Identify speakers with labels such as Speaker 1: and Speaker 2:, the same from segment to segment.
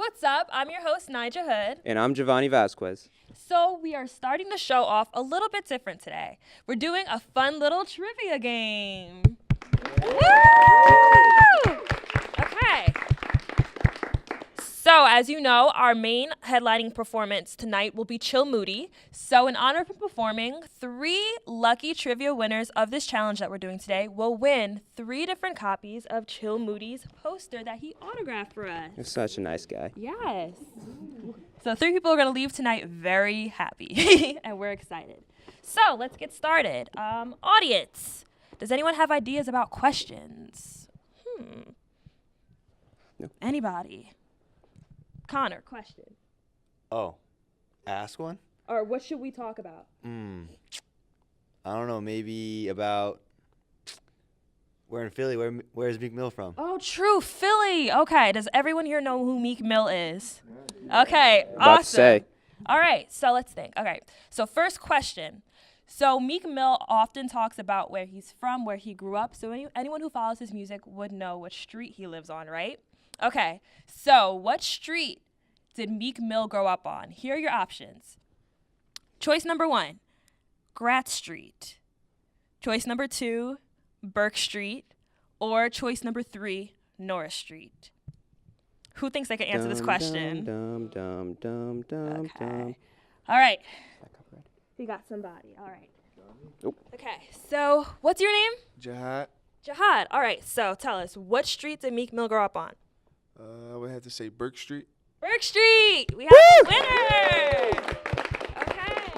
Speaker 1: what's up? I'm your host, Nija Hood.
Speaker 2: And I'm Giovanni Vasquez.
Speaker 1: So we are starting the show off a little bit different today. We're doing a fun little trivia game. Woo! Okay. So as you know, our main headlining performance tonight will be Chill Moody. So in honor of performing, 3 lucky trivia winners of this challenge that we're doing today will win 3 different copies of Chill Moody's poster that he autographed for us.
Speaker 2: You're such a nice guy.
Speaker 1: Yes. So 3 people are going to leave tonight very happy, and we're excited. So let's get started. Audience, does anyone have ideas about questions?
Speaker 2: No.
Speaker 1: Anybody? Connor, question.
Speaker 3: Oh, ask one?
Speaker 1: Or what should we talk about?
Speaker 3: I don't know, maybe about we're in Philly. Where's Meek Mill from?
Speaker 1: Oh, true, Philly. Okay, does everyone here know who Meek Mill is? Okay,
Speaker 2: About to
Speaker 1: awesome.
Speaker 2: say.
Speaker 1: All right, so let's think. Okay, so first question. So Meek Mill often talks about where he's from, where he grew up. So anyone who follows his music would know which street he lives on, right? Okay, so what street did Meek Mill grow up on? Here are your options. Choice number 1, Gratz Street. Choice number 2, Burke Street. Or choice number 3, Norris Street. Who thinks they can answer this question?
Speaker 2: Dum, dum, dum, dum, dum.
Speaker 1: Okay. All right. We got somebody. All right.
Speaker 2: Nope.
Speaker 1: Okay, so what's your name?
Speaker 4: Jihad,
Speaker 1: Jihad. All right, so tell us, what street did Meek Mill grow up on?
Speaker 4: I would have to say Burke Street.
Speaker 1: Burke Street. We have a winner. Okay.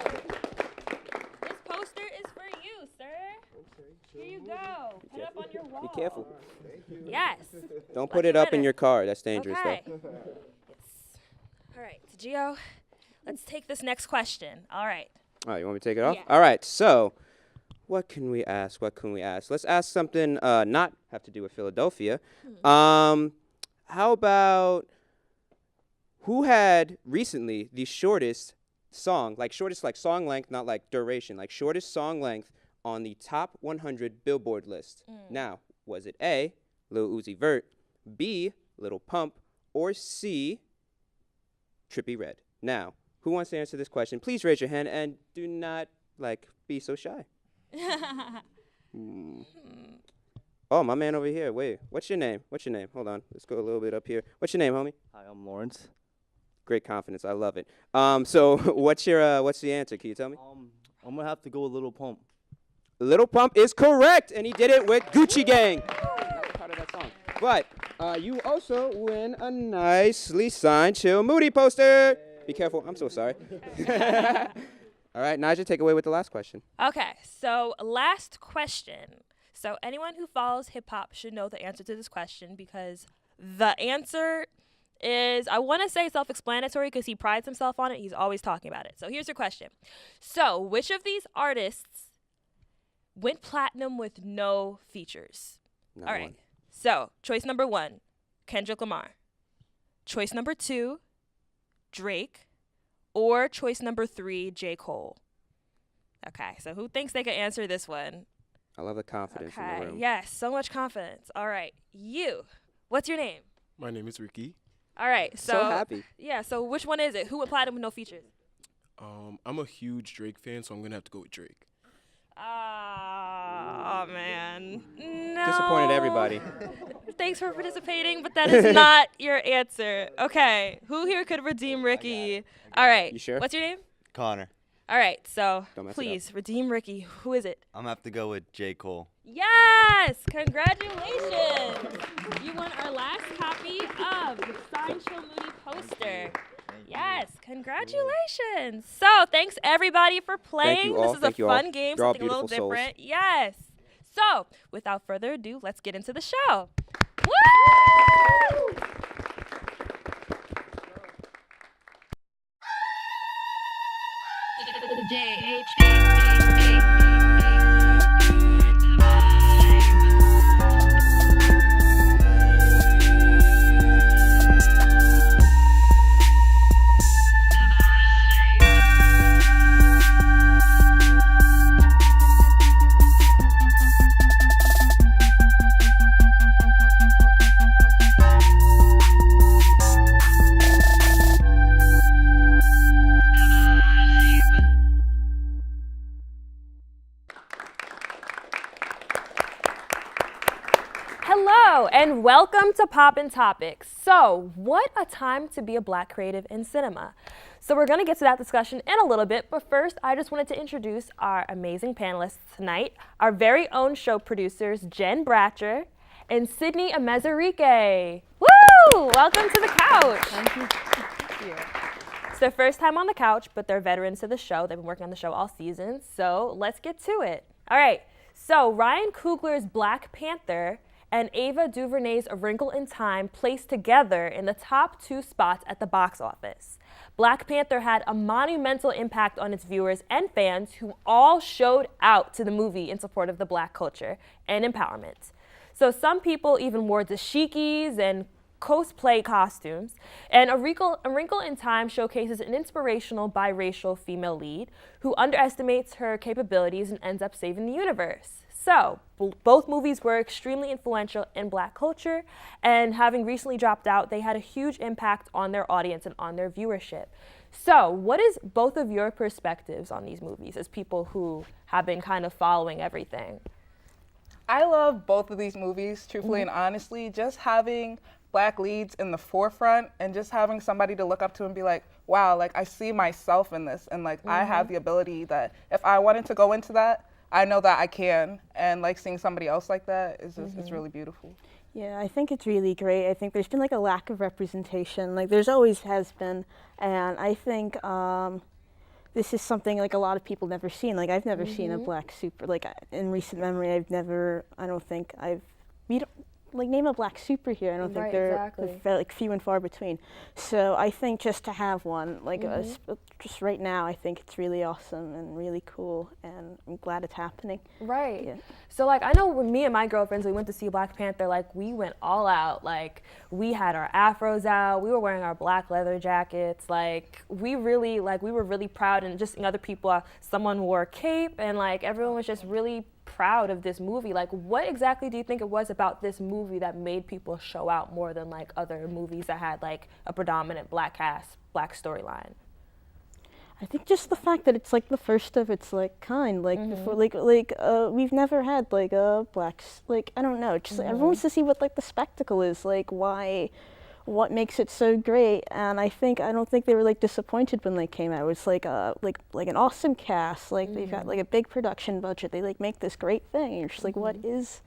Speaker 1: This poster is for you, sir. Here you go. Put it up on your wall.
Speaker 2: Be careful.
Speaker 1: Yes.
Speaker 2: Don't put
Speaker 1: Lucky
Speaker 2: it up in
Speaker 1: winner.
Speaker 2: your car. That's dangerous,
Speaker 1: Okay.
Speaker 2: though.
Speaker 1: Yes. All right, so Gio, let's take this next question. All right.
Speaker 2: All right, you want me to take it off?
Speaker 1: Yeah.
Speaker 2: All right, so what can we ask? Let's ask something not have to do with Philadelphia. How about who had recently the shortest song, shortest song length, not like duration, like shortest song length on the top 100 Billboard list? Now, was it A, Lil Uzi Vert, B, Lil Pump, or C, Trippie Redd? Now, who wants to answer this question? Please raise your hand and do not be so shy. Oh, my man over here. Wait, what's your name? Hold on. Let's go a little bit up here. What's your name, homie?
Speaker 5: Hi, I'm Lawrence.
Speaker 2: Great confidence. I love it. So what's the answer? Can you tell me?
Speaker 5: I'm gonna have to go with Little Pump.
Speaker 2: Lil Pump is correct, and he did it with Gucci Gang. Not part of that song. But you also win a nicely signed Chill Moody poster. Be careful. I'm so sorry. All right, Nija, take away with the last question.
Speaker 1: Okay, so last question. So anyone who follows hip-hop should know the answer to this question because the answer is, I want to say self-explanatory because he prides himself on it. He's always talking about it. So here's your question. So which of these artists went platinum with no features?
Speaker 2: Not
Speaker 1: All right.
Speaker 2: one.
Speaker 1: So choice number 1, Kendrick Lamar. Choice number 2, Drake. Or choice number 3, J. Cole. Okay, so who thinks they can answer this one?
Speaker 2: I love the confidence in the
Speaker 1: Okay,
Speaker 2: room.
Speaker 1: yes, so much confidence. All right, you. What's your name?
Speaker 4: My name is Ricky.
Speaker 1: All right,
Speaker 2: So happy.
Speaker 1: Yeah, so which one is it? Who applied with no features?
Speaker 4: I'm a huge Drake fan, so I'm gonna have to go with Drake.
Speaker 1: Oh, man. No.
Speaker 2: Disappointed everybody.
Speaker 1: Thanks for participating, but that is not your answer. Okay, who here could redeem Ricky? All right.
Speaker 2: You sure?
Speaker 1: What's your name?
Speaker 3: Connor.
Speaker 1: All right, so
Speaker 2: Don't mess it up.
Speaker 1: please redeem Ricky. Who is it?
Speaker 3: I'm gonna have to go with J. Cole.
Speaker 1: Yes! Congratulations! You won our last copy of the signed Chill Moody poster. Yes, congratulations. So, thanks everybody for playing.
Speaker 2: all.
Speaker 1: This is
Speaker 2: Thank
Speaker 1: a
Speaker 2: you all.
Speaker 1: fun game,
Speaker 2: You're all
Speaker 1: something a little
Speaker 2: beautiful souls.
Speaker 1: different. Yes. So, without further ado, let's get into the show. Woo! Hello and welcome to Poppin' Topics. So, what a time to be a Black creative in cinema. So we're going to get to that discussion in a little bit, but first I just wanted to introduce our amazing panelists tonight, our very own show producers, Jen Bratcher and Sydney Amezarique. Woo! Welcome to the couch. Thank you. It's their first time on the couch, but they're veterans to the show. They've been working on the show all season, so let's get to it. All right, so Ryan Coogler's Black Panther and Ava DuVernay's A Wrinkle in Time placed together in the top 2 spots at the box office. Black Panther had a monumental impact on its viewers and fans who all showed out to the movie in support of the Black culture and empowerment. So some people even wore dashikis and cosplay costumes, and A Wrinkle in Time showcases an inspirational biracial female lead who underestimates her capabilities and ends up saving the universe. So, both movies were extremely influential in Black culture, and having recently dropped out, they had a huge impact on their audience and on their viewership. So, what is both of your perspectives on these movies as people who have been kind of following everything?
Speaker 6: I love both of these movies, truthfully and honestly. Just having Black leads in the forefront and just having somebody to look up to and be like, wow, like I see myself in this, and like I have the ability that if I wanted to go into that, I know that I can, and like seeing somebody else like that is just, it's really beautiful.
Speaker 7: Yeah, I think it's really great. I think there's been like a lack of representation, like there's always has been, and I think this is something like a lot of people never seen. Like I've never seen a Black super, like in recent memory, I don't think we don't, like name a Black superhero. I don't think they're like few and far between. So I think just to have one, like just right now, I think it's really awesome and really cool, and I'm glad it's happening.
Speaker 1: Right.
Speaker 7: Yeah.
Speaker 1: So like I know when me and my girlfriends, we went to see Black Panther, like we went all out. Like we had our afros out, we were wearing our black leather jackets, like we were really proud, and just other people, someone wore a cape, and like everyone was just really proud of this movie. Like what exactly do you think it was about this movie that made people show out more than like other movies that had like a predominant Black cast, Black storyline?
Speaker 7: I think just the fact that it's like the first of its like kind, like before, we've never had like a Black, like I don't know, just everyone wants to see what like the spectacle is, like what makes it so great, and I don't think they were like disappointed when they came out. It's like an awesome cast, like they've got like a big production budget, they like make this great thing, and you're just like, what is,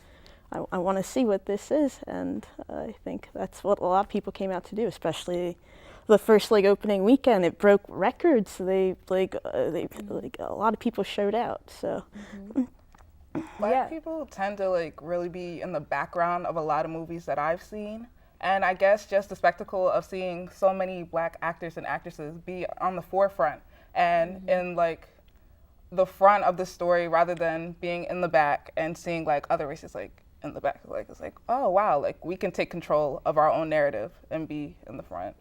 Speaker 7: I want to see what this is, and I think that's what a lot of people came out to do, especially the first like opening weekend. It broke records. They a lot of people showed out. So
Speaker 6: Black people tend to like really be in the background of a lot of movies that I've seen, and I guess just the spectacle of seeing so many Black actors and actresses be on the forefront and in like the front of the story rather than being in the back and seeing like other races like in the back. Like it's like, oh wow, like we can take control of our own narrative and be in the front.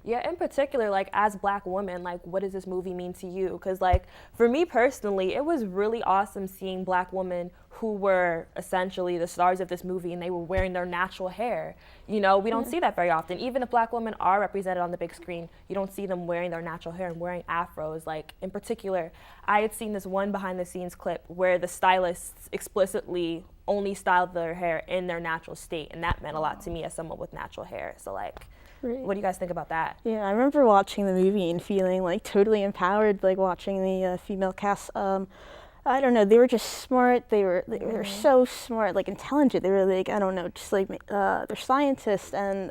Speaker 1: Yeah, in particular, like as Black women, like what does this movie mean to you? Because like for me personally, it was really awesome seeing Black women who were essentially the stars of this movie, and they were wearing their natural hair. You know, we don't see that very often. Even if Black women are represented on the big screen, you don't see them wearing their natural hair and wearing afros. Like in particular, I had seen this one behind the scenes clip where the stylists explicitly only styled their hair in their natural state, and that meant a lot to me as someone with natural hair. So like, what do you guys think about that?
Speaker 7: yeah, I remember watching the movie and feeling like totally empowered, like watching the female cast. I don't know, they were just smart. They were so smart, like intelligent. They were like, I don't know, just like they're scientists, and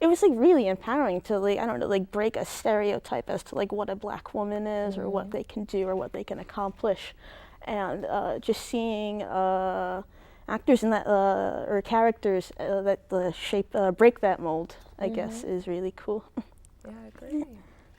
Speaker 7: it was like really empowering to like, I don't know, like break a stereotype as to like what a Black woman is or what they can do or what they can accomplish, and just seeing actors in that or characters that break that mold, I guess, is really cool.
Speaker 1: Yeah, I agree.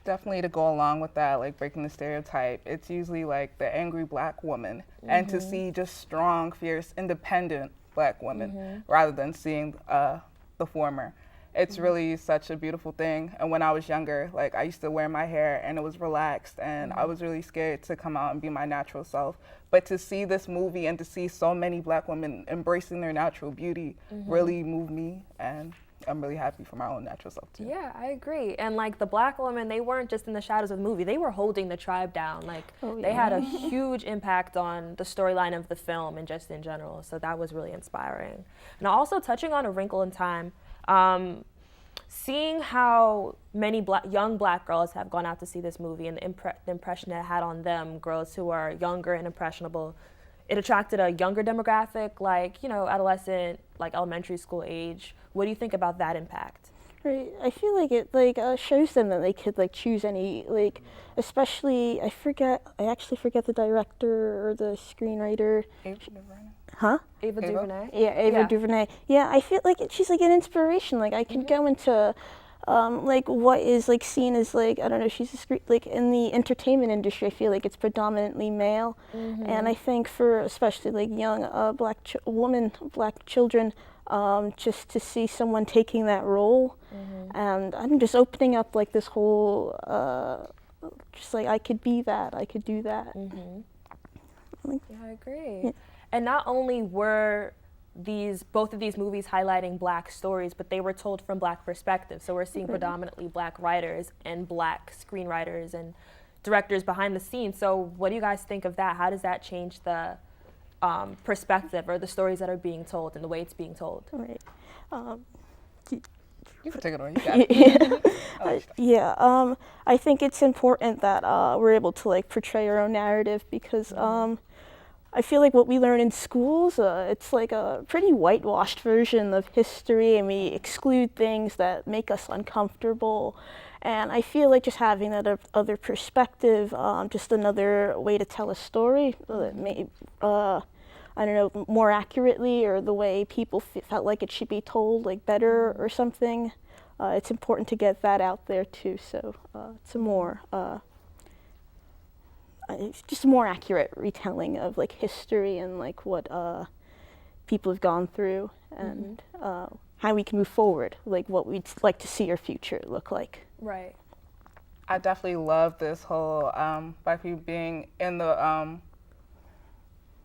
Speaker 6: Definitely to go along with that, like breaking the stereotype, it's usually like the angry Black woman, and to see just strong, fierce, independent Black women rather than seeing the former. It's really such a beautiful thing. And when I was younger, like I used to wear my hair and it was relaxed, and I was really scared to come out and be my natural self. But to see this movie and to see so many Black women embracing their natural beauty really moved me, and I'm really happy for my own natural self too.
Speaker 1: Yeah, I agree. And like the black women, they weren't just in the shadows of the movie. They were holding the tribe down. Like they had a huge impact on the storyline of the film and just in general. So that was really inspiring. And also touching on A Wrinkle in Time, seeing how many young black girls have gone out to see this movie and the impression it had on them, girls who are younger and impressionable, it attracted a younger demographic, like, you know, adolescent, like elementary school age. What do you think about that impact?
Speaker 7: Right. I feel like it shows them that they could like choose any, like, especially I actually forget the director or the screenwriter.
Speaker 6: Ava DuVernay.
Speaker 7: Huh?
Speaker 1: Ava DuVernay?
Speaker 7: Yeah, Ava DuVernay. Yeah, I feel like she's like an inspiration. Like I could go into like what is like seen as like, I don't know, she's like in the entertainment industry, I feel like it's predominantly male. And I think for especially like young black children, just to see someone taking that role, and I'm just opening up like this whole, just like I could be that, I could do that.
Speaker 1: Yeah, I agree. And not only were both of these movies highlighting black stories, but they were told from black perspectives. So we're seeing predominantly black writers and black screenwriters and directors behind the scenes. So what do you guys think of that? How does that change the perspective or the stories that are being told and the way it's being told?
Speaker 7: Right.
Speaker 6: You can take it on. You got it.
Speaker 7: I think it's important that we're able to like portray our own narrative because I feel like what we learn in schools, it's like a pretty whitewashed version of history, and we exclude things that make us uncomfortable. And I feel like just having that other perspective, just another way to tell a story, I don't know, more accurately, or the way people felt like it should be told, like better or something. It's important to get that out there too. So it's a more, it's just a more accurate retelling of like history and like what people have gone through and how we can move forward, like what we'd like to see our future look like.
Speaker 1: Right.
Speaker 6: I definitely love this whole black people being in the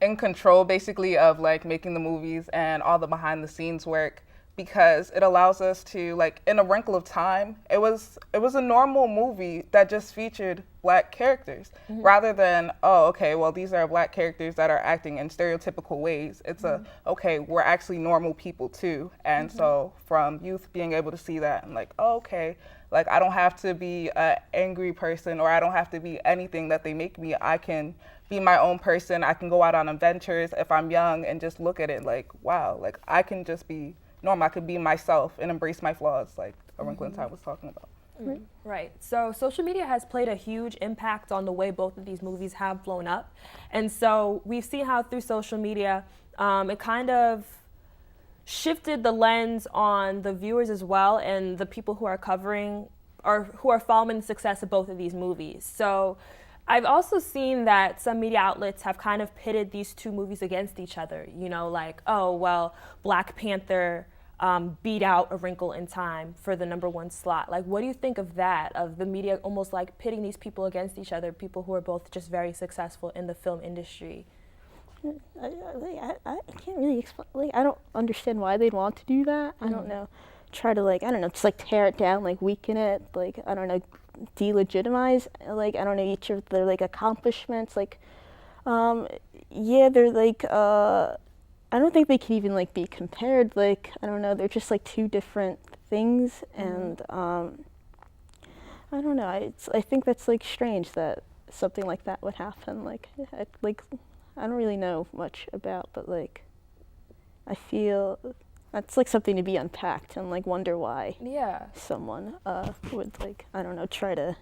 Speaker 6: in control basically of like making the movies and all the behind the scenes work, because it allows us to, like, in A Wrinkle of Time, it was a normal movie that just featured black characters rather than, oh, okay, well, these are black characters that are acting in stereotypical ways. It's okay, we're actually normal people too. And so from youth being able to see that and like, oh, okay, like I don't have to be an angry person, or I don't have to be anything that they make me. I can be my own person. I can go out on adventures if I'm young and just look at it like, wow, like I can just be normal. I could be myself and embrace my flaws, like A Wrinkle in Time was talking about.
Speaker 1: Right. So social media has played a huge impact on the way both of these movies have blown up. And so we've seen how through social media, it kind of shifted the lens on the viewers as well, and the people who are covering or who are following the success of both of these movies. So I've also seen that some media outlets have kind of pitted these two movies against each other. You know, like, oh, well, Black Panther beat out A Wrinkle in Time for the #1 slot. Like, what do you think of that, of the media almost like pitting these people against each other, people who are both just very successful in the film industry?
Speaker 7: I can't really explain, like, I don't understand why they'd want to do that. I don't know. Try to, like, I don't know, just like tear it down, like weaken it, like, I don't know, delegitimize, like, I don't know, each of their like accomplishments, like, yeah, they're like, I don't think they can even like be compared, like, I don't know, they're just like two different things, and I don't know, I think that's like strange that something like that would happen, like, I don't really know much about, but like, I feel that's like something to be unpacked and like wonder why someone would, like, I don't know, try to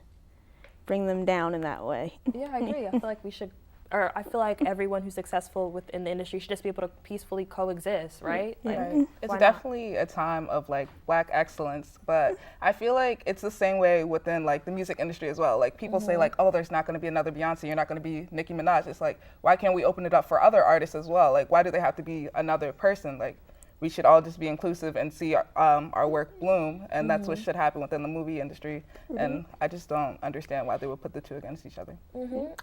Speaker 7: bring them down in that way.
Speaker 1: Yeah, I agree. I feel like we should, or I feel like everyone who's successful within the industry should just be able to peacefully coexist, right?
Speaker 7: Yeah.
Speaker 1: Like,
Speaker 6: It's definitely a time of like black excellence, but I feel like it's the same way within like the music industry as well. Like people say like, oh, there's not going to be another Beyonce, you're not going to be Nicki Minaj. It's like, why can't we open it up for other artists as well? Like, why do they have to be another person? Like, we should all just be inclusive and see our work bloom, and that's what should happen within the movie industry. And I just don't understand why they would put the two against each other.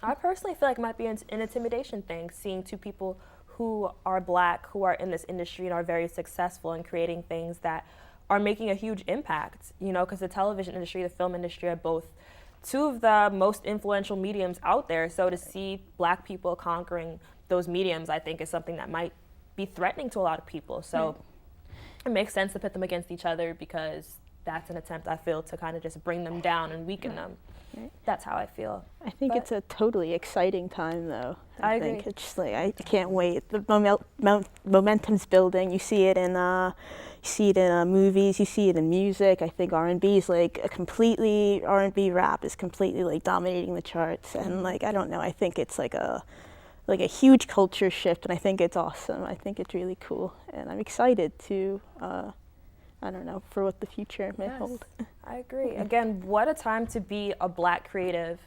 Speaker 1: I personally feel like it might be an intimidation thing, seeing two people who are black, who are in this industry and are very successful in creating things that are making a huge impact, you know, because the television industry, the film industry are both two of the most influential mediums out there. So to see Black people conquering those mediums, I think is something that might be threatening to a lot of people. So it makes sense to pit them against each other because that's an attempt, I feel, to kind of just bring them down and weaken them. That's how I feel.
Speaker 7: I think it's a totally exciting time, though.
Speaker 1: I
Speaker 7: think
Speaker 1: agree.
Speaker 7: it's just like I can't wait. The momentum's building. You see it in movies. You see it in music. I think R&B is like R&B rap is completely like dominating the charts. And like I don't know. I think it's like a huge culture shift, and I think it's awesome. I think it's really cool, and I'm excited to. I don't know, for what the future may hold.
Speaker 1: I agree. Again, what a time to be a Black creative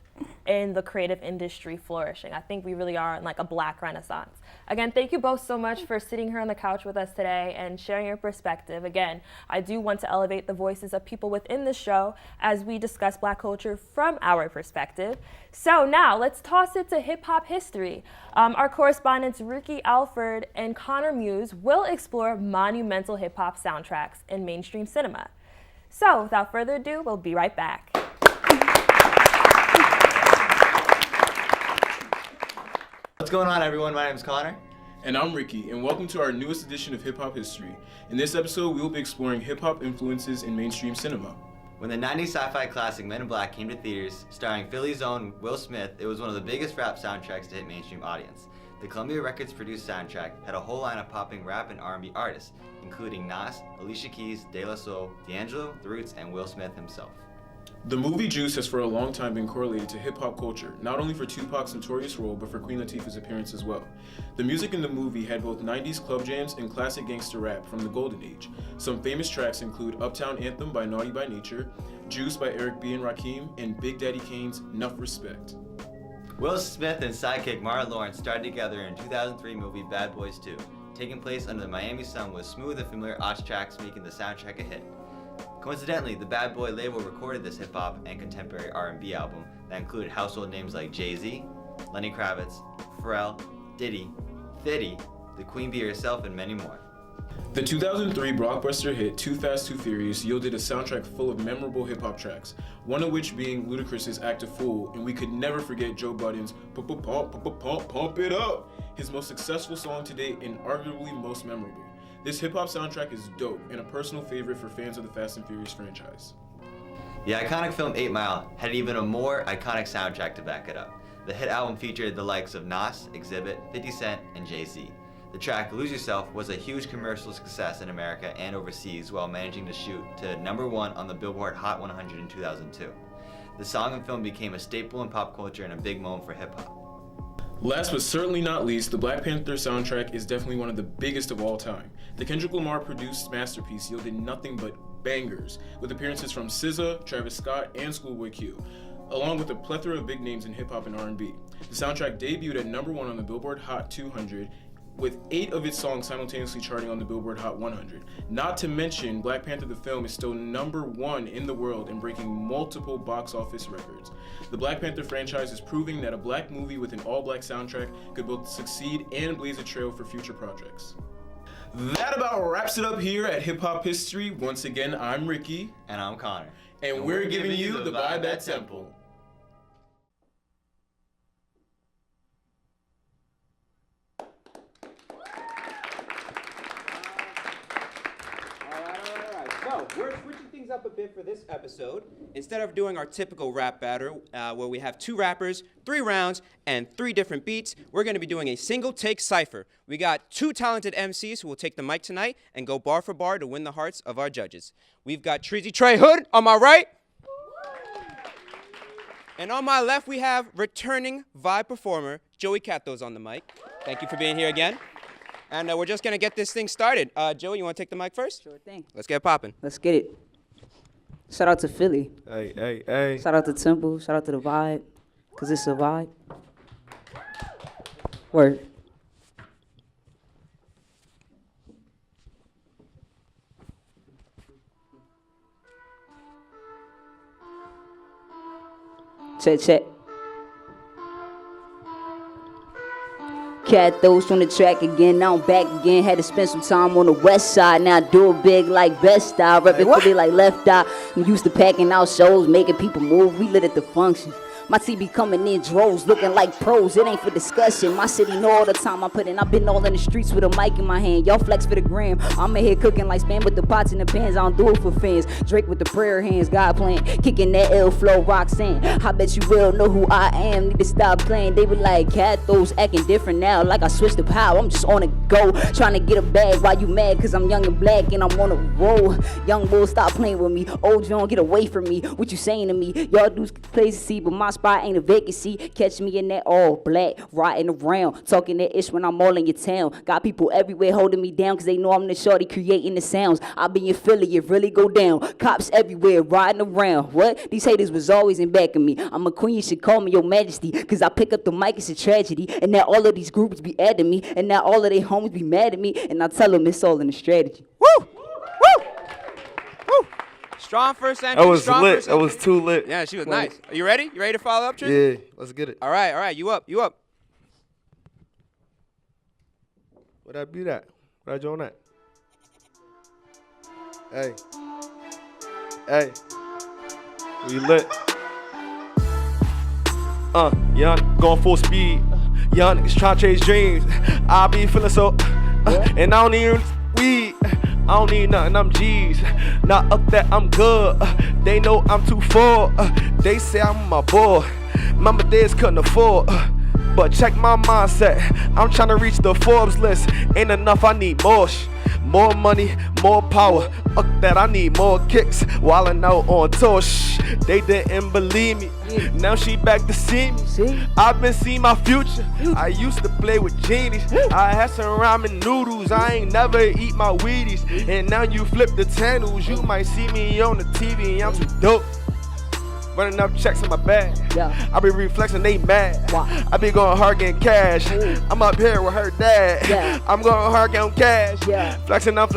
Speaker 1: in the creative industry flourishing. I think we really are in like a Black renaissance. Again, thank you both so much for sitting here on the couch with us today and sharing your perspective. Again, I do want to elevate the voices of people within the show as we discuss Black culture from our perspective. So now let's toss it to hip hop history. Our correspondents Ricky Alford and Connor Muse will explore monumental hip hop soundtracks in mainstream cinema. So without further ado, we'll be right back.
Speaker 3: What's going on, everyone? My name's Connor.
Speaker 4: And I'm Ricky, and welcome to our newest edition of Hip Hop History. In this episode, we will be exploring hip hop influences in mainstream cinema.
Speaker 3: When the 90s sci-fi classic Men in Black came to theaters, starring Philly's own Will Smith, it was one of the biggest rap soundtracks to hit mainstream audience. The Columbia Records produced soundtrack had a whole line of popping rap and R&B artists, including Nas, Alicia Keys, De La Soul, D'Angelo, The Roots, and Will Smith himself.
Speaker 4: The movie Juice has for a long time been correlated to hip-hop culture, not only for Tupac's notorious role, but for Queen Latifah's appearance as well. The music in the movie had both 90s club jams and classic gangster rap from the golden age. Some famous tracks include Uptown Anthem by Naughty by Nature, Juice by Eric B. and Rakim, and Big Daddy Kane's Enough Respect.
Speaker 3: Will Smith and sidekick Mara Lawrence starred together in 2003 movie Bad Boys 2, taking place under the Miami sun with smooth and familiar arch tracks making the soundtrack a hit. Coincidentally, the Bad Boy label recorded this hip-hop and contemporary R&B album that included household names like Jay-Z, Lenny Kravitz, Pharrell, Diddy, 50, the Queen Bee herself, and many more.
Speaker 4: The 2003 blockbuster hit Too Fast, Too Furious yielded a soundtrack full of memorable hip-hop tracks, one of which being Ludacris's Act a Fool, and we could never forget Joe Budden's Pump It Up, his most successful song to date and arguably most memorable. This hip-hop soundtrack is dope and a personal favorite for fans of the Fast and Furious franchise.
Speaker 3: The iconic film 8 Mile had even a more iconic soundtrack to back it up. The hit album featured the likes of Nas, Exhibit, 50 Cent, and Jay-Z. The track Lose Yourself was a huge commercial success in America and overseas while managing to shoot to #1 on the Billboard Hot 100 in 2002. The song and film became a staple in pop culture and a big moment for hip-hop.
Speaker 4: Last but certainly not least, the Black Panther soundtrack is definitely one of the biggest of all time. The Kendrick Lamar produced masterpiece yielded nothing but bangers, with appearances from SZA, Travis Scott, and Schoolboy Q, along with a plethora of big names in hip-hop and R&B. The soundtrack debuted at #1 on the Billboard Hot 200, with 8 of its songs simultaneously charting on the Billboard Hot 100. Not to mention, Black Panther the film is still #1 in the world and breaking multiple box office records. The Black Panther franchise is proving that a Black movie with an all-Black soundtrack could both succeed and blaze a trail for future projects. That about wraps it up here at Hip Hop History. Once again, I'm Ricky.
Speaker 3: And I'm Connor.
Speaker 4: And we're giving you the vibe at Temple.
Speaker 2: So, we're switching things up a bit for this episode. Instead of doing our typical rap battle, where we have 2 rappers, 3 rounds, and 3 different beats, we're going to be doing a single-take cypher. We got 2 talented MCs who will take the mic tonight and go bar for bar to win the hearts of our judges. We've got Treasy Trey Hood on my right. And on my left, we have returning Vibe performer, Joey Cathos on the mic. Thank you for being here again. And we're just going to get this thing started. Joey, you want to take the mic first?
Speaker 8: Sure thing.
Speaker 2: Let's get it popping.
Speaker 8: Let's get it. Shout out to Philly.
Speaker 5: Hey.
Speaker 8: Shout out to Temple. Shout out to the Vibe, because it's a vibe. Word. Check. Cat those on the track again, now I'm back again. Had to spend some time on the west side. Now I do it big like Best Eye. Reppin' Philly like Left Eye. We used to packing out shows, making people move. We lit at the functions. My team be coming in droves, looking like pros. It ain't for discussion. My city know all the time I put in. I've been all in the streets with a mic in my hand. Y'all flex for the gram. I'm in here cooking like spam with the pots and the pans. I don't do it for fans. Drake with the prayer hands, God playing, kicking that ill flow, Roxanne. I bet you will know who I am. Need to stop playing. They were like, Cat those acting different now. Like I switched the power. I'm just on a go, trying to get a bag. Why you mad? Cause I'm young and black and I'm on a roll. Young bull, stop playing with me. Old John, get away from me. What you saying to me? Y'all dudes plays to see, but my spot ain't a vacancy. Catch me in that all black, riding around, talking that ish when I'm all in your town. Got people everywhere holding me down cause they know I'm the shorty creating the sounds. I be in Philly, it really go down. Cops everywhere riding around. What? These haters was always in back of me. I'm a queen, you should call me your majesty. Cause I pick up the mic, it's a tragedy. And now all of these groups be adding me. And now all of their homies be mad at me. And I tell them it's all in the strategy.
Speaker 2: Woo! Woo! Woo! Strong first entry.
Speaker 9: That was
Speaker 2: strong
Speaker 9: lit.
Speaker 2: first
Speaker 9: That was
Speaker 2: entry.
Speaker 9: too lit.
Speaker 2: Yeah, she was nice. Are you ready? You ready to follow up, Tristan?
Speaker 9: Yeah, let's get it.
Speaker 2: All right. You up.
Speaker 9: Where that beat at? Where that joint at? Hey. We lit. Young, going full speed. Young niggas tryna chase dreams. I be feeling so, and I don't need weed. I don't need nothing, I'm G's. Not up that I'm good. They know I'm too full. They say I'm my boy. Mama days couldn't afford. But check my mindset. I'm tryna reach the Forbes list. Ain't enough, I need more. More money, more power. Fuck that, I need more kicks. Wildin' out on tour. They didn't believe me. Now she back to see me. I've been seeing my future. I used to play with genies. I had some ramen noodles. I ain't never eat my Wheaties. And now you flip the channels. You might see me on the TV. I'm too dope. Running up checks in my bag. I be reflexing, they mad. I be going hard getting cash. I'm up here with her dad. I'm going hard getting cash. Flexing, I'm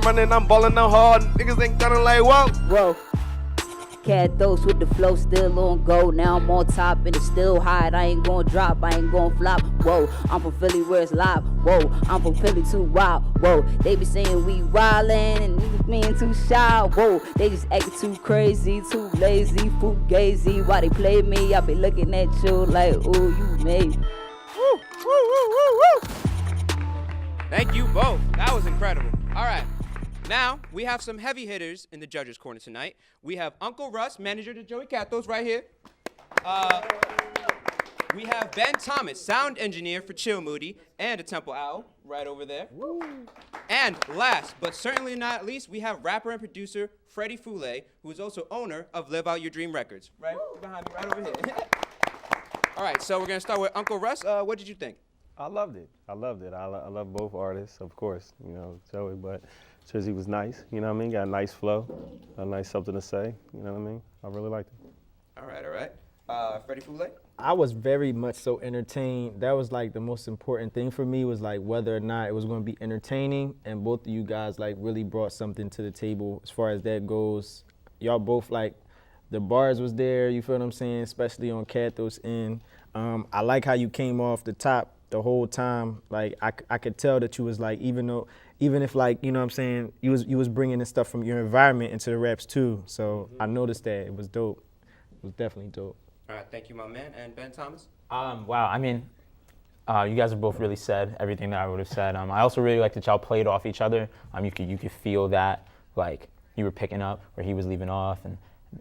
Speaker 9: running, I'm balling, I'm hard. Niggas ain't gunning like whoa.
Speaker 8: Cat those with the flow still on go. Now I'm on top and it's still hot. I ain't gonna drop, I ain't gonna flop. Whoa, I'm from Philly where it's live. Whoa, I'm from Philly too wild. Whoa, they be saying we wildin' and niggas being too shy. Whoa, they just acting too crazy, too lazy, fugazi. Why they play me? I be looking at you like, ooh, you made.
Speaker 2: Thank you both. That was incredible. All right. Now, we have some heavy hitters in the judges' corner tonight. We have Uncle Russ, manager to Joey Cathos, right here. We have Ben Thomas, sound engineer for Chill Moody, and a Temple Owl, right over there. Woo. And last, but certainly not least, we have rapper and producer Freddie Foulé, who is also owner of Live Out Your Dream Records. Right behind me, right over here. All right, so we're going to start with Uncle Russ. What did you think?
Speaker 10: I loved it. I love both artists, of course, Joey, but Trizzy was nice, you know what I mean? Got a nice flow, a nice something to say, you know what I mean? I really liked it.
Speaker 2: All right. Freddie Foulé?
Speaker 11: I was very much so entertained. That was like the most important thing for me was like whether or not it was going to be entertaining, and both of you guys like really brought something to the table as far as that goes. Y'all both like, the bars was there, you feel what I'm saying, especially on Cathos end. I like how you came off the top the whole time. Like I could tell that you was like, even if like, you know what I'm saying, you was bringing the stuff from your environment into the raps too. So I noticed that it was dope. It was definitely dope.
Speaker 2: All right, thank you, my man. And Ben Thomas?
Speaker 12: Wow, I mean, you guys have both really said everything that I would have said. I also really liked that y'all played off each other. You could feel that, like, you were picking up where he was leaving off, and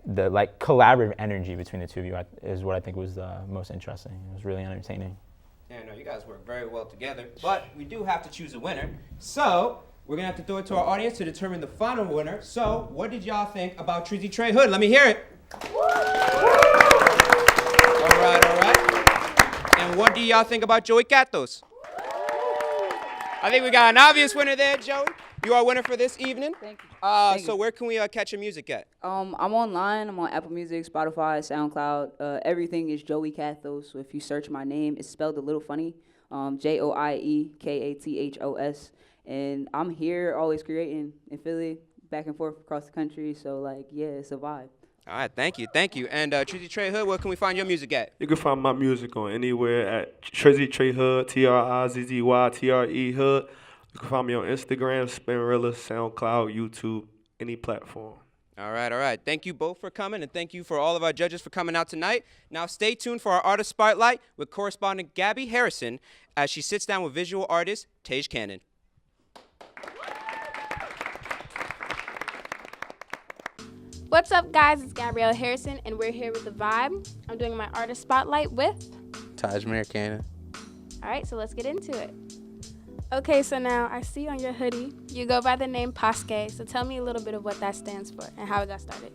Speaker 12: the like collaborative energy between the two of you is what I think was most interesting. It was really entertaining.
Speaker 2: Yeah, no, you guys work very well together, but we do have to choose a winner. So we're gonna have to throw it to our audience to determine the final winner. So what did y'all think about Trizzy Trey Hood? Let me hear it. All right. And what do y'all think about Joey Cathos? I think we got an obvious winner there, Joey. You are a winner for this evening.
Speaker 8: Thank you.
Speaker 2: So where can we catch your music at?
Speaker 8: I'm online. I'm on Apple Music, Spotify, SoundCloud. Everything is Joey Cathos. So if you search my name, it's spelled a little funny. JoieKathos. And I'm here always creating in Philly, back and forth across the country. So like, yeah, it's a vibe.
Speaker 2: All right, thank you. And Trizzy Trey Hood, where can we find your music at?
Speaker 9: You can find my music on anywhere at Trizzy Trey Hood, TRIZZY Hood. You can find me on Instagram, Spinrilla, SoundCloud, YouTube, any platform.
Speaker 2: All right. Thank you both for coming, and thank you for all of our judges for coming out tonight. Now stay tuned for our Artist Spotlight with correspondent Gabby Harrison as she sits down with visual artist Tage Cannon.
Speaker 13: What's up, guys? It's Gabrielle Harrison, and we're here with The Vibe. I'm doing my Artist Spotlight with
Speaker 14: Tajmir Cannon.
Speaker 13: All right, so let's get into it. Okay, so now I see on your hoodie, you go by the name Pasque. So tell me a little bit of what that stands for and how it got started.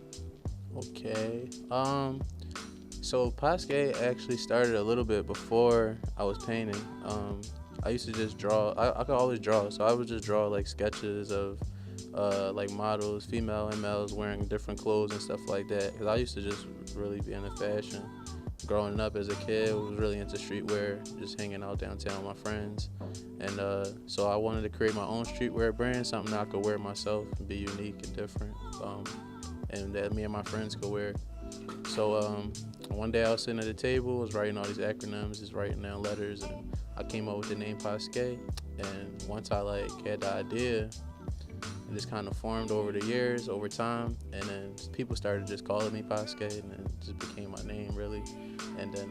Speaker 14: Okay. So Pasque actually started a little bit before I was painting. I used to just draw. I could always draw, so I would just draw like sketches of like models, female and males wearing different clothes and stuff like that. Because I used to just really be into fashion. Growing up as a kid, I was really into streetwear, just hanging out downtown with my friends. And so I wanted to create my own streetwear brand, something that I could wear myself and be unique and different, and that me and my friends could wear. So one day I was sitting at the table, was writing all these acronyms, just writing down letters, and I came up with the name Pasque. And once I had the idea, it just kind of formed over the years, over time, and then people started just calling me Pasque, and then it just became my name, really. And then,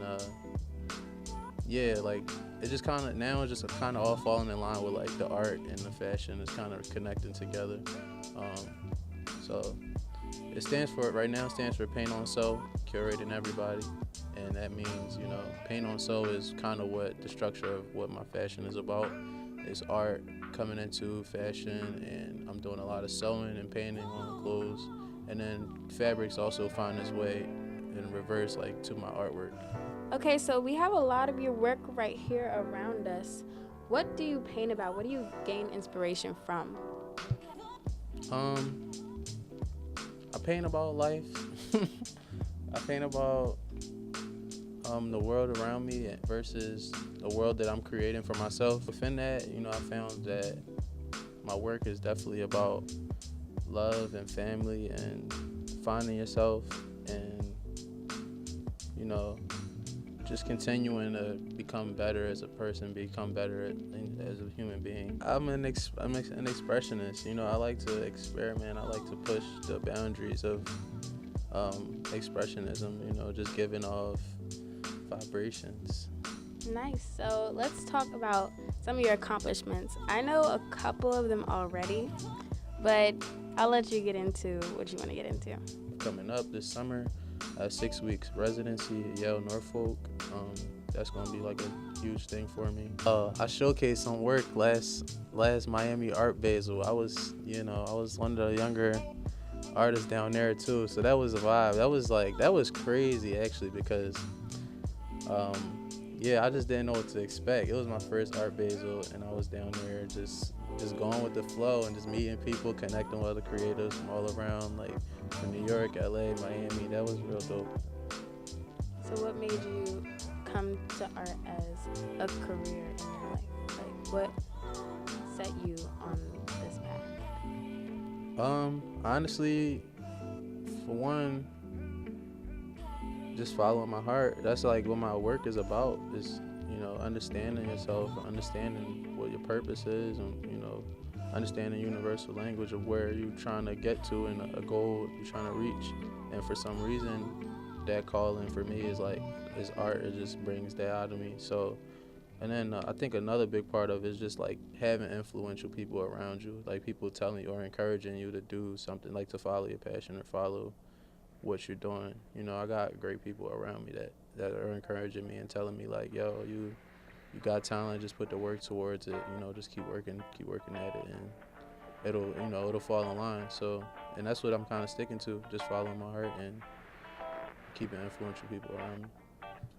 Speaker 14: it just kind of, now it's just kind of all falling in line with, like, the art and the fashion is kind of connecting together. So it stands for, right now, it stands for Paint on Sew, curating everybody. And that means, Paint on Sew is kind of what the structure of what my fashion is about. It's art coming into fashion, and I'm doing a lot of sewing and painting on clothes. And then fabrics also find its way in reverse, like, to my artwork.
Speaker 13: Okay, so we have a lot of your work right here around us. What do you paint about? What do you gain inspiration from?
Speaker 14: I paint about life. I paint about the world around me versus the world that I'm creating for myself. Within that, I found that my work is definitely about love and family and finding yourself and, just continuing to become better as a person, become better as a human being. I'm an expressionist. I like to experiment. I like to push the boundaries of expressionism, just giving off vibrations.
Speaker 13: Nice. So let's talk about some of your accomplishments. I know a couple of them already, but I'll let you get into what you want to get into.
Speaker 14: Coming up this summer, 6 weeks residency at Yale Norfolk. That's going to be like a huge thing for me. I showcased some work last Miami Art Basel. I was one of the younger artists down there too, so that was a vibe. That was crazy actually, because I just didn't know what to expect. It was my first Art Basel, and I was down there just going with the flow and just meeting people, connecting with other creatives from all around, like from New York, LA, Miami. That was real dope.
Speaker 13: So what made you come to art as a career in your life? Like, what set you on this path?
Speaker 14: Honestly, for one, just following my heart. That's like what my work is about, is, understanding yourself, understanding what your purpose is, and, understanding universal language of where you're trying to get to and a goal you're trying to reach. And for some reason, that calling for me is art. It just brings that out of me. So, and then I think another big part of it is just like having influential people around you, like people telling you or encouraging you to do something, like to follow your passion or follow what you're doing. I got great people around me that are encouraging me and telling me like, yo, you got talent, just put the work towards it, just keep working at it, and it'll fall in line. So, and that's what I'm kind of sticking to, just following my heart and keeping influential people around me.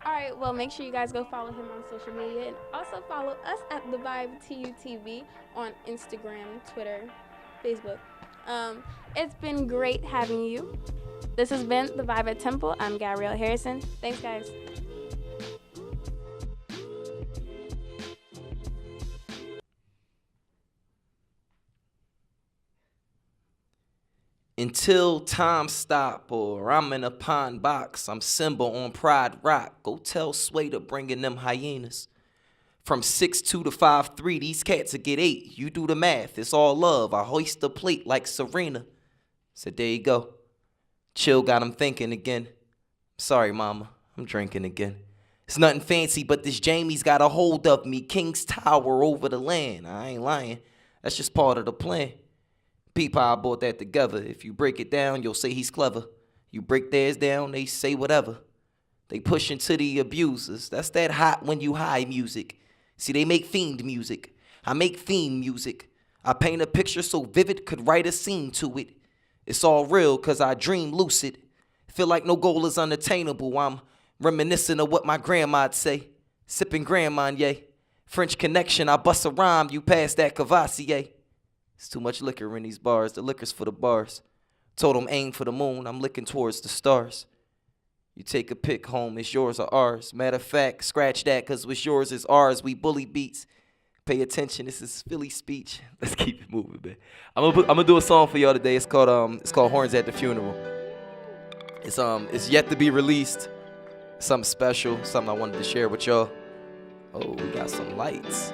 Speaker 13: All right, well, make sure you guys go follow him on social media, and also follow us at The Vibe TUTV on Instagram, Twitter, Facebook. It's been great having you. This has been The Vibe at Temple. I'm Gabrielle Harrison. Thanks, guys.
Speaker 15: Until time stop or I'm in a pine box, I'm Simba on Pride Rock. Go tell Sway to bring in them hyenas. From 6'2" to 5'3", these cats will get 8. You do the math, it's all love. I hoist the plate like Serena. Said, there you go. Chill got him thinking again. Sorry, mama, I'm drinking again. It's nothing fancy, but this Jamie's got a hold of me. King's Tower over the land. I ain't lying. That's just part of the plan. P-Pie brought that together. If you break it down, you'll say he's clever. You break theirs down, they say whatever. They push into the abusers. That's that hot when you high music. See, they make fiend music. I make theme music. I paint a picture so vivid, could write a scene to it. It's all real, cause I dream lucid. Feel like no goal is unattainable. I'm reminiscent of what my grandma'd say. Sipping Grand Marnier. French Connection, I bust a rhyme, you pass that Cavassier. It's too much liquor in these bars, the liquor's for the bars. Told them aim for the moon, I'm looking towards the stars. You take a pick home, it's yours or ours. Matter of fact, scratch that, cause what's yours is ours. We bully beats. Pay attention, this is Philly speech. Let's keep it moving, man. I'm gonna do a song for y'all today. It's called Horns at the Funeral. It's yet to be released. Something special, something I wanted to share with y'all. Oh, we got some lights.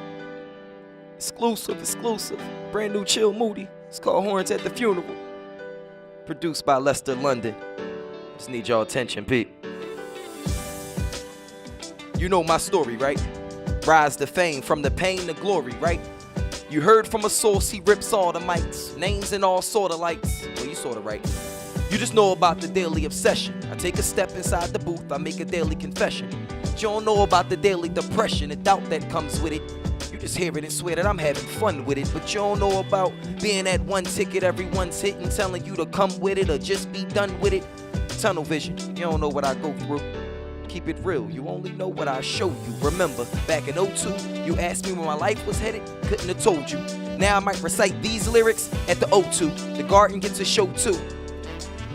Speaker 15: Exclusive. Brand new Chill Moody. It's called Horns at the Funeral. Produced by Lester London. Just need y'all attention, Pete. You know my story, right? Rise to fame, from the pain to glory, right? You heard from a source, he rips all the mics. Names and all sort of lights. Well, you sorta right. You just know about the daily obsession. I take a step inside the booth, I make a daily confession. But you don't know about the daily depression, the doubt that comes with it. You just hear it and swear that I'm having fun with it. But you don't know about being at one ticket, everyone's hitting, telling you to come with it or just be done with it. Tunnel vision, you don't know what I go through. Keep it real, you only know what I show you. Remember, back in 02, you asked me where my life was headed, couldn't have told you. Now I might recite these lyrics at the O2. The garden gets a show too.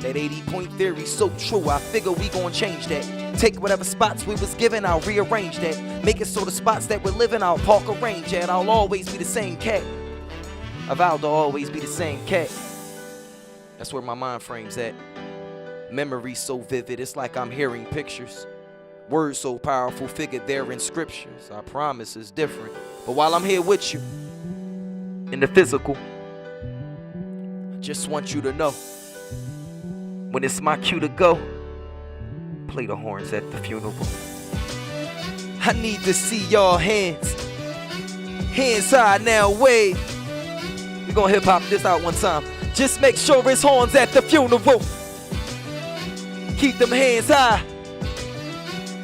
Speaker 15: That 80-point theory's so true, I figure we gon' change that. Take whatever spots we was given, I'll rearrange that. Make it so the spots that we're living, I'll park a range at. I'll always be the same cat. I vowed to always be the same cat. That's where my mind frame's at. Memory so vivid, it's like I'm hearing pictures. Words so powerful, figured they're in scriptures. I promise it's different. But while I'm here with you, in the physical, I just want you to know, when it's my cue to go, play the horns at the funeral. I need to see y'all hands. Hands high now, wave. We gonna hip hop this out one time. Just make sure it's horns at the funeral. Keep them hands high.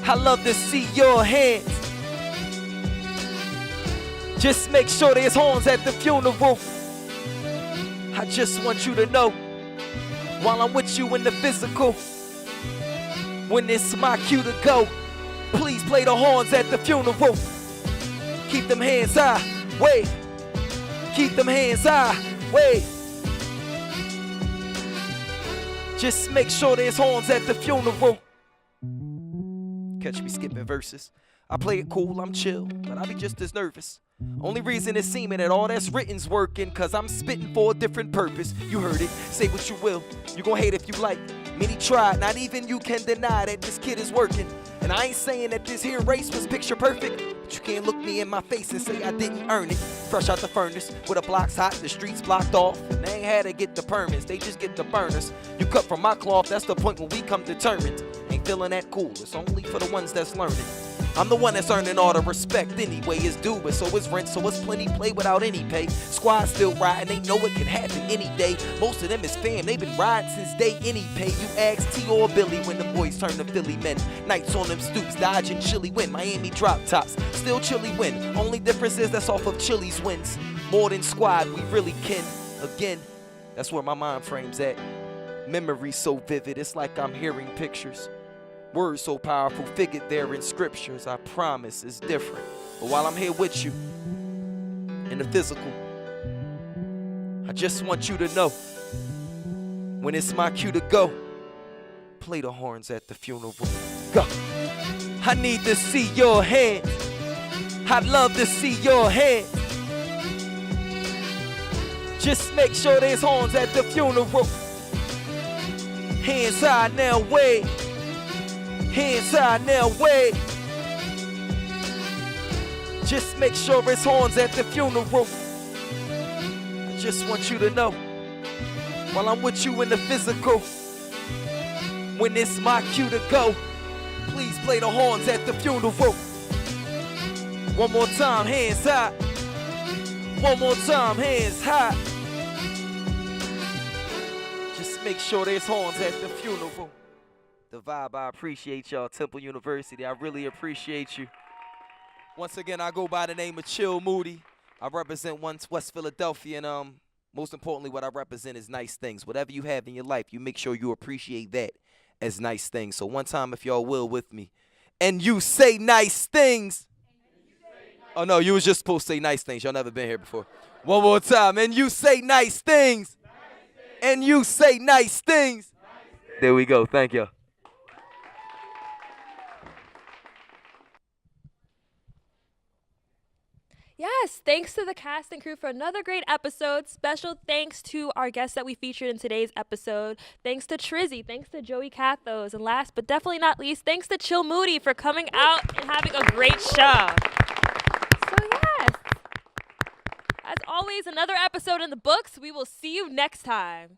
Speaker 15: I love to see your hands. Just make sure there's horns at the funeral. I just want you to know, while I'm with you in the physical, when it's my cue to go, please play the horns at the funeral. Keep them hands high, wave. Keep them hands high, wave. Just make sure there's horns at the funeral. Catch me skipping verses. I play it cool, I'm chill, but I be just as nervous. Only reason it's seeming that all that's written's working, cause I'm spitting for a different purpose. You heard it, say what you will. You gon' hate if you like. Many tried, not even you can deny that this kid is working. And I ain't saying that this here race was picture perfect, but you can't look me in my face and say I didn't earn it. Fresh out the furnace, with the blocks hot, the streets blocked off. And they ain't had to get the permits, they just get the burners. You cut from my cloth, that's the point when we come determined. Ain't feeling that cool, it's only for the ones that's learning. I'm the one that's earning all the respect anyway. It's due, but so is rent, so it's plenty play without any pay. Squad still riding, they know it can happen any day. Most of them is fam, they been riding since day any pay. You ask T or Billy when the boys turn to Philly men. Nights on them stoops, dodging chilly wind. Miami drop tops, still chilly wind. Only difference is that's off of Chili's wins. More than squad, we really can. Again, that's where my mind frame's at. Memory so vivid, it's like I'm hearing pictures. Words so powerful, figured they're in scriptures. I promise it's different. But while I'm here with you, in the physical, I just want you to know, when it's my cue to go, play the horns at the funeral. Go. I need to see your hands. I'd love to see your hands. Just make sure there's horns at the funeral. Hands high now, wait. Hands high now, wait. Just make sure it's horns at the funeral. I just want you to know, while I'm with you in the physical, when it's my cue to go, please play the horns at the funeral. One more time, hands high. One more time, hands high. Just make sure there's horns at the funeral. The Vibe, I appreciate y'all. Temple University, I really appreciate you. Once again, I go by the name of Chill Moody. I represent West Philadelphia, and most importantly, what I represent is nice things. Whatever you have in your life, you make sure you appreciate that as nice things. So one time, if y'all will with me, and you say nice things. Oh no, you was just supposed to say nice things. Y'all never been here before. One more time, and you say nice things. And you say nice things. There we go. Thank you.
Speaker 1: Yes, thanks to the cast and crew for another great episode. Special thanks to our guests that we featured in today's episode. Thanks to Trizzy, thanks to Joey Cathos, and last but definitely not least, thanks to Chill Moody for coming out and having a great show. So yes, as always, another episode in the books. We will see you next time.